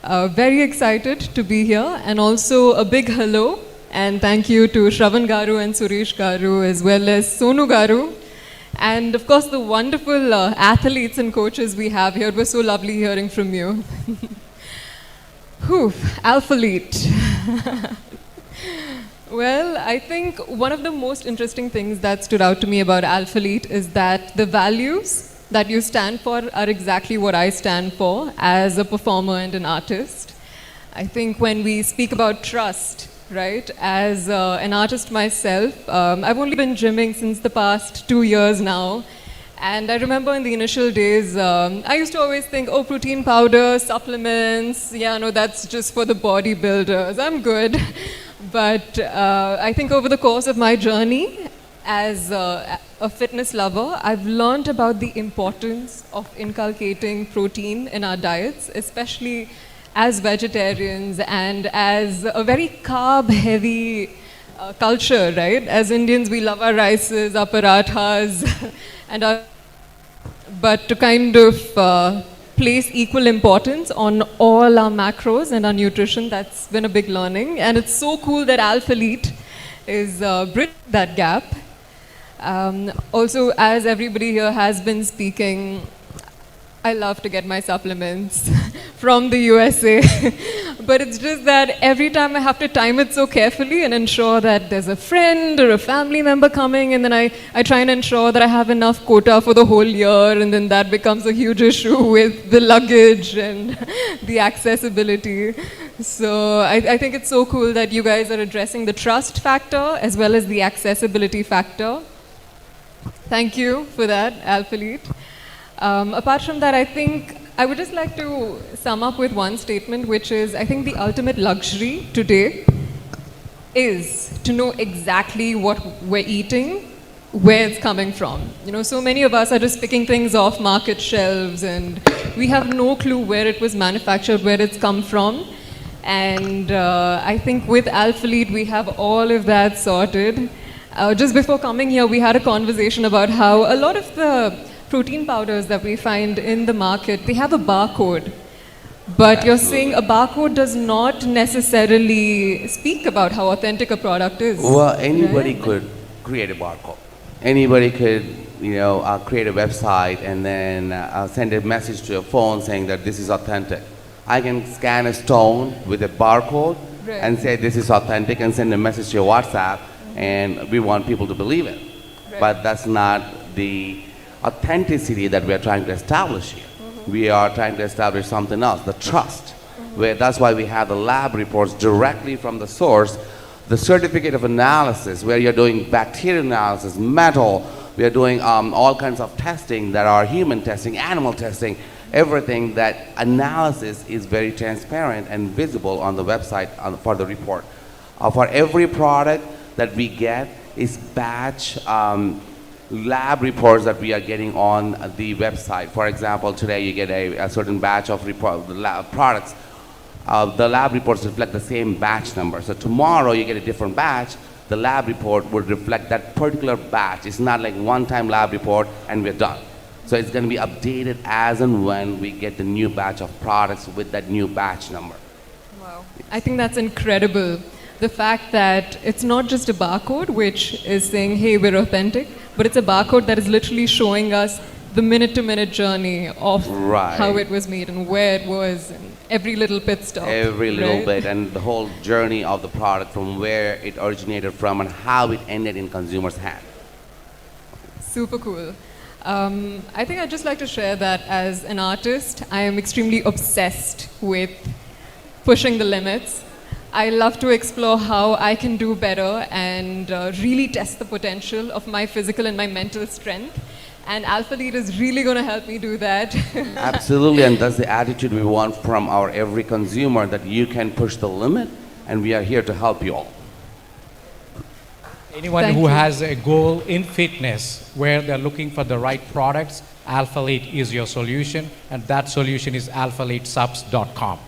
Very excited to be here, and also a big hello and thank you to Shravan Garu and Suresh Garu, as well as Sonu Garu, and of course the wonderful athletes and coaches we have here. It was so lovely hearing from you. Whew, Alphalete. Well, I think one of the most interesting things that stood out to me about Alphalete is that the values that you stand for are exactly what I stand for as a performer and an artist. I think when we speak about trust, right, as an artist myself, I've only been gymming since the past 2 years now. And I remember in the initial days, I used to always think, oh, protein powder, supplements, yeah, no, that's just for the bodybuilders, I'm good. But I think over the course of my journey as a fitness lover, I've learned about the importance of inculcating protein in our diets, especially as vegetarians and as a very carb-heavy culture, right? As Indians, we love our rices, our parathas, and but to kind of place equal importance on all our macros and our nutrition, that's been a big learning. And it's so cool that Alphalete is bridging that gap. Also, as everybody here has been speaking, I love to get my supplements from the USA. But it's just that every time I have to time it so carefully and ensure that there's a friend or a family member coming, and then I try and ensure that I have enough quota for the whole year, and then that becomes a huge issue with the luggage and the accessibility. So I think it's so cool that you guys are addressing the trust factor as well as the accessibility factor. Thank you for that, Alphalete. Apart from that, I think I would just like to sum up with one statement, which is, I think the ultimate luxury today is to know exactly what we're eating, where it's coming from. You know, so many of us are just picking things off market shelves, and we have no clue where it was manufactured, where it's come from. And I think with Alphalete, we have all of that sorted. Just before coming here, we had a conversation about how a lot of the protein powders that we find in the market, they have a barcode. But you're saying a barcode does not necessarily speak about how authentic a product is. Well, anybody right? could create a barcode. Anybody could, create a website and then send a message to your phone saying that this is authentic. I can scan a stone with a barcode and say this is authentic and send a message to your WhatsApp, and we want people to believe it. Right. But that's not the authenticity that we are trying to establish here. We are trying to establish something else, the trust. Where that's why we have the lab reports directly from the source, the certificate of analysis, where you're doing bacterial analysis, metal, we are doing all kinds of testing that are human testing, animal testing, everything. That analysis is very transparent and visible on the website for the report. For every product that we get is batch lab reports that we are getting on the website. For example, today you get a certain batch of products. The lab reports reflect the same batch number. So tomorrow you get a different batch, the lab report would reflect that particular batch. It's not like one-time lab report and we're done. So it's going to be updated as and when we get the new batch of products with that new batch number. Wow. I think that's incredible. The fact that it's not just a barcode which is saying, hey, we're authentic, but it's a barcode that is literally showing us the minute-to-minute journey of how it was made and where it was, and every little pit stop. Every little bit, and the whole journey of the product from where it originated from and how it ended in consumer's hand. Super cool. I think I'd just like to share that as an artist, I am extremely obsessed with pushing the limits. I love to explore how I can do better and really test the potential of my physical and my mental strength. And Alphalete is really going to help me do that. Absolutely, and that's the attitude we want from our every consumer, that you can push the limit, and we are here to help you all. Anyone who has a goal in fitness where they're looking for the right products, Alphalete is your solution, and that solution is alphaletesubs.com.